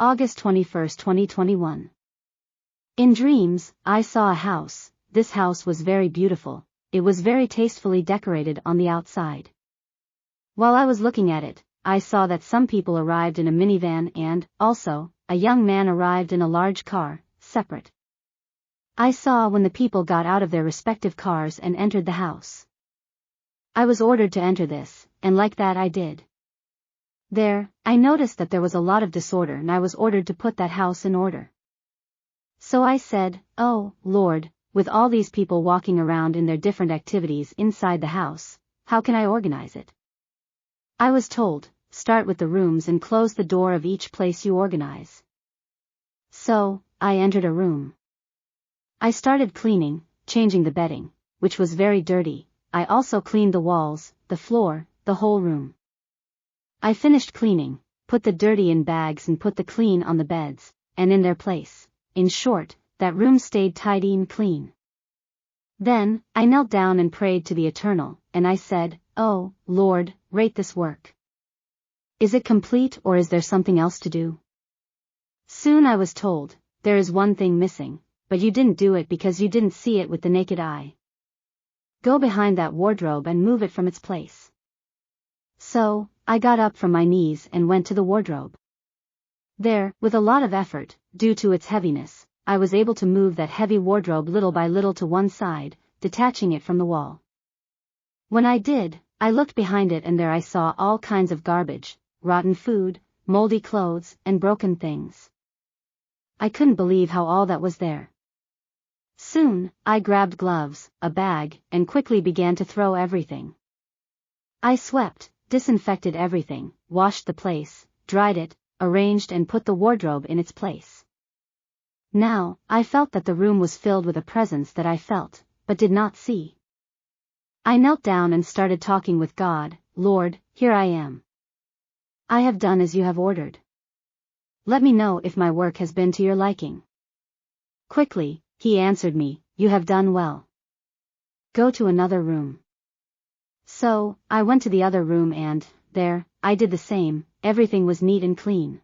August 21, 2021. In dreams, I saw a house. This house was very beautiful. It was very tastefully decorated on the outside. While I was looking at it, I saw that some people arrived in a minivan and, also, a young man arrived in a large car, separate. I saw when the people got out of their respective cars and entered the house. I was ordered to enter this, and like that I did. There, I noticed that there was a lot of disorder and I was ordered to put that house in order. So I said, "Oh, Lord, with all these people walking around in their different activities inside the house, how can I organize it?" I was told, start with the rooms and close the door of each place you organize. So, I entered a room. I started cleaning, changing the bedding, which was very dirty. I also cleaned the walls, the floor, the whole room. I finished cleaning, put the dirty in bags and put the clean on the beds, and in their place. In short, that room stayed tidy and clean. Then, I knelt down and prayed to the Eternal, and I said, "Oh, Lord, rate this work. Is it complete or is there something else to do?" Soon I was told, "There is one thing missing, but you didn't do it because you didn't see it with the naked eye. Go behind that wardrobe and move it from its place." So, I got up from my knees and went to the wardrobe. There, with a lot of effort, due to its heaviness, I was able to move that heavy wardrobe little by little to one side, detaching it from the wall. When I did, I looked behind it and there I saw all kinds of garbage, rotten food, moldy clothes, and broken things. I couldn't believe how all that was there. Soon, I grabbed gloves, a bag, and quickly began to throw everything. I swept, disinfected everything, washed the place, dried it, arranged and put the wardrobe in its place. Now, I felt that the room was filled with a presence that I felt, but did not see. I knelt down and started talking with God. "Lord, here I am. I have done as you have ordered. Let me know if my work has been to your liking." Quickly, he answered me, "You have done well. Go to another room." So, I went to the other room and, there, I did the same. Everything was neat and clean.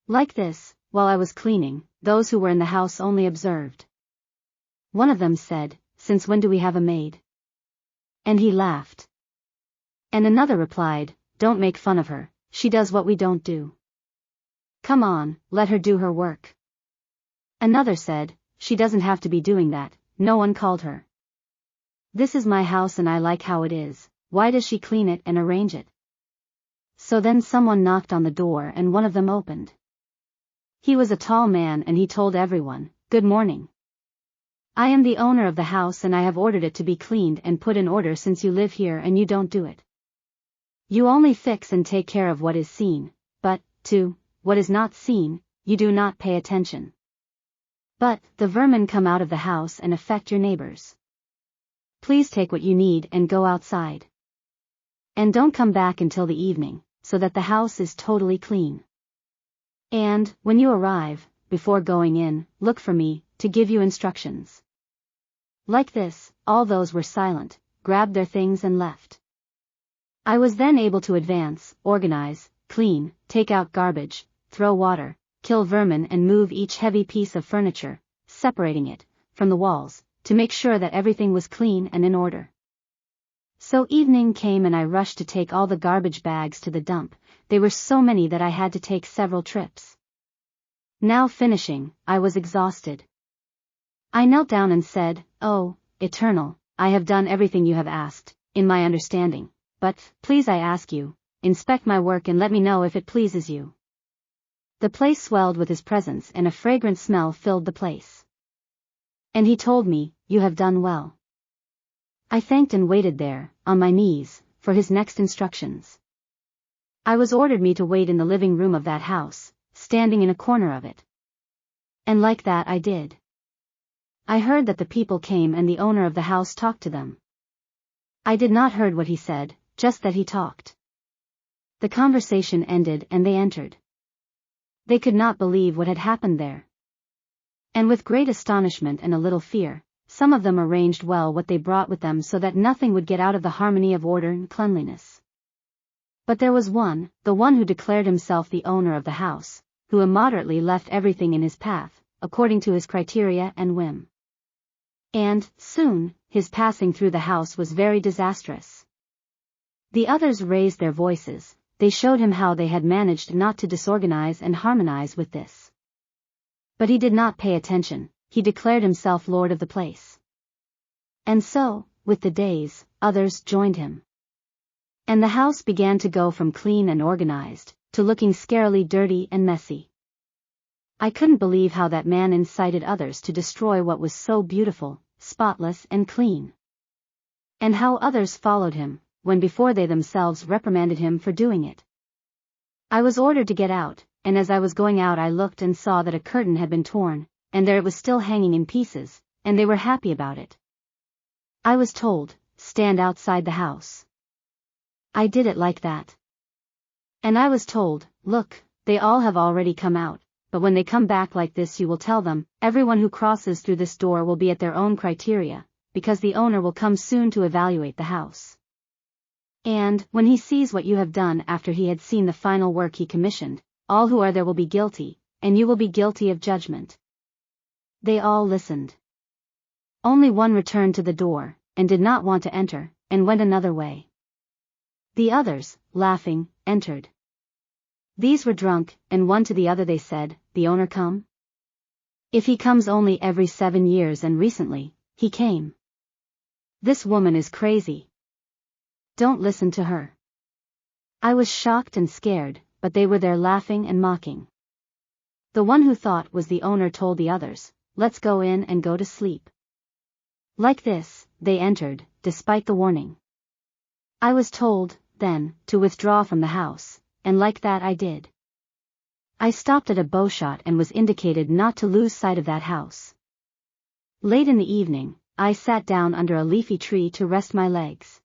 Like this, while I was cleaning, those who were in the house only observed. One of them said, "Since when do we have a maid?" And he laughed. And another replied, "Don't make fun of her, she does what we don't do. Come on, let her do her work." Another said, "She doesn't have to be doing that, no one called her. This is my house and I like how it is, why does she clean it and arrange it?" So then someone knocked on the door and one of them opened. He was a tall man and he told everyone, "Good morning. I am the owner of the house and I have ordered it to be cleaned and put in order since you live here and you don't do it. You only fix and take care of what is seen, but, to what is not seen, you do not pay attention. But, the vermin come out of the house and affect your neighbors. Please take what you need and go outside. And don't come back until the evening, so that the house is totally clean. And, when you arrive, before going in, look for me, to give you instructions." Like this, all those were silent, grabbed their things and left. I was then able to advance, organize, clean, take out garbage, throw water, kill vermin and move each heavy piece of furniture, separating it, from the walls, to make sure that everything was clean and in order. So evening came and I rushed to take all the garbage bags to the dump. They were so many that I had to take several trips. Now finishing, I was exhausted. I knelt down and said, "Oh, Eternal, I have done everything you have asked, in my understanding, but, please I ask you, inspect my work and let me know if it pleases you." The place swelled with his presence and a fragrant smell filled the place. And he told me, "You have done well." I thanked and waited there, on my knees, for his next instructions. I was ordered me to wait in the living room of that house, standing in a corner of it. And like that I did. I heard that the people came and the owner of the house talked to them. I did not heard what he said, just that he talked. The conversation ended and they entered. They could not believe what had happened there. And with great astonishment and a little fear, some of them arranged well what they brought with them so that nothing would get out of the harmony of order and cleanliness. But there was one, the one who declared himself the owner of the house, who immoderately left everything in his path, according to his criteria and whim. And, soon, his passing through the house was very disastrous. The others raised their voices, they showed him how they had managed not to disorganize and harmonize with this. But he did not pay attention, he declared himself lord of the place. And so, with the days, others joined him. And the house began to go from clean and organized, to looking scarily dirty and messy. I couldn't believe how that man incited others to destroy what was so beautiful, spotless and clean. And how others followed him, when before they themselves reprimanded him for doing it. I was ordered to get out, and as I was going out I looked and saw that a curtain had been torn, and there it was still hanging in pieces, and they were happy about it. I was told, stand outside the house. I did it like that. And I was told, look, they all have already come out, but when they come back like this you will tell them, everyone who crosses through this door will be at their own criteria, because the owner will come soon to evaluate the house. And, when he sees what you have done after he had seen the final work he commissioned, all who are there will be guilty, and you will be guilty of judgment. They all listened. Only one returned to the door, and did not want to enter, and went another way. The others, laughing, entered. These were drunk, and one to the other they said, the owner come? If he comes only every 7 years and recently, he came. This woman is crazy. Don't listen to her. I was shocked and scared, but they were there laughing and mocking. The one who thought was the owner told the others, let's go in and go to sleep. Like this, they entered, despite the warning. I was told, then, to withdraw from the house, and like that I did. I stopped at a bowshot and was indicated not to lose sight of that house. Late in the evening, I sat down under a leafy tree to rest my legs.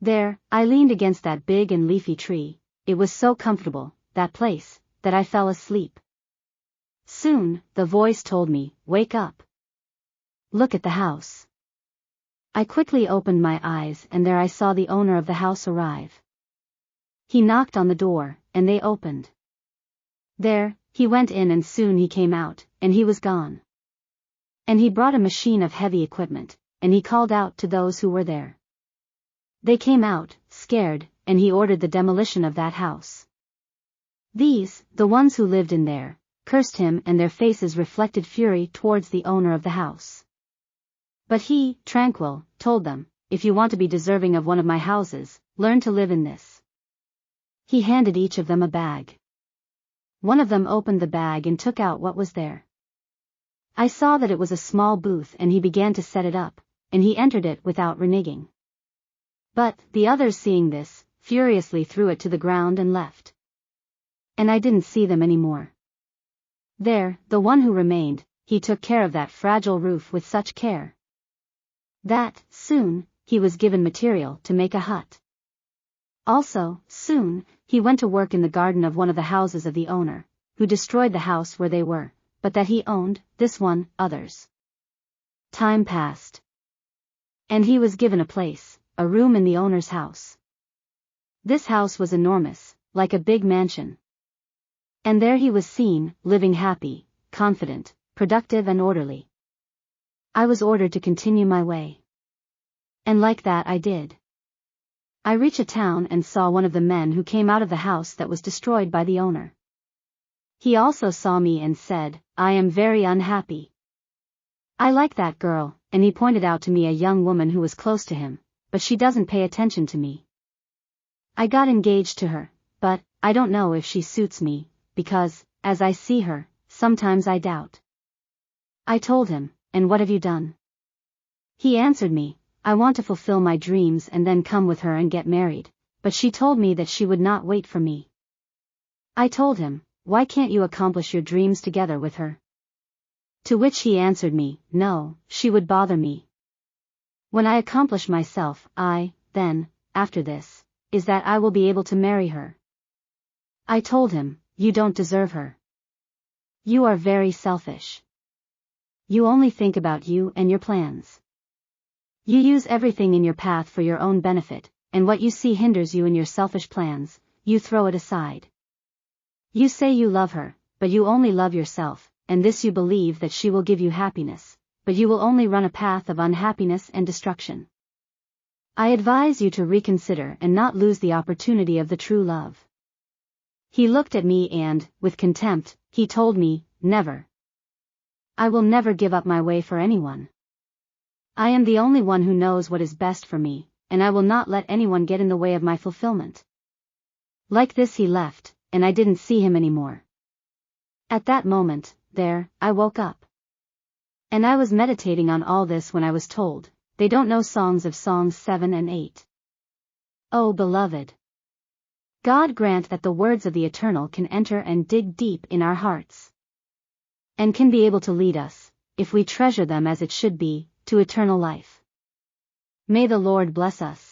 There, I leaned against that big and leafy tree, it was so comfortable, that place, that I fell asleep. Soon, the voice told me, wake up. Look at the house. I quickly opened my eyes and there I saw the owner of the house arrive. He knocked on the door, and they opened. There, he went in and soon he came out, and he was gone. And he brought a machine of heavy equipment, and he called out to those who were there. They came out, scared, and he ordered the demolition of that house. These, the ones who lived in there, cursed him and their faces reflected fury towards the owner of the house. But he, tranquil, told them, if you want to be deserving of one of my houses, learn to live in this. He handed each of them a bag. One of them opened the bag and took out what was there. I saw that it was a small booth and he began to set it up, and he entered it without reneging. But, the others seeing this, furiously threw it to the ground and left. And I didn't see them anymore. There, the one who remained, he took care of that fragile roof with such care that, soon, he was given material to make a hut. Also, soon, he went to work in the garden of one of the houses of the owner, who destroyed the house where they were, but that he owned, this one, others. Time passed. And he was given a place, a room in the owner's house. This house was enormous, like a big mansion. And there he was seen, living happy, confident, productive and orderly. I was ordered to continue my way. And like that I did. I reached a town and saw one of the men who came out of the house that was destroyed by the owner. He also saw me and said, I am very unhappy. I like that girl, and he pointed out to me a young woman who was close to him, but she doesn't pay attention to me. I got engaged to her, but, I don't know if she suits me, because, as I see her, sometimes I doubt. I told him, and what have you done? He answered me, I want to fulfill my dreams and then come with her and get married, but she told me that she would not wait for me. I told him, why can't you accomplish your dreams together with her? To which he answered me, no, she would bother me. When I accomplish myself, then, after this, is that I will be able to marry her. I told him, you don't deserve her. You are very selfish. You only think about you and your plans. You use everything in your path for your own benefit, and what you see hinders you in your selfish plans, you throw it aside. You say you love her, but you only love yourself, and this you believe that she will give you happiness, but you will only run a path of unhappiness and destruction. I advise you to reconsider and not lose the opportunity of the true love. He looked at me and, with contempt, he told me, never. I will never give up my way for anyone. I am the only one who knows what is best for me, and I will not let anyone get in the way of my fulfillment. Like this he left, and I didn't see him anymore. At that moment, I woke up. And I was meditating on all this when I was told, they don't know Songs of Songs 7 and 8. Oh beloved! God grant that the words of the Eternal can enter and dig deep in our hearts. And can be able to lead us, if we treasure them as it should be, to eternal life. May the Lord bless us.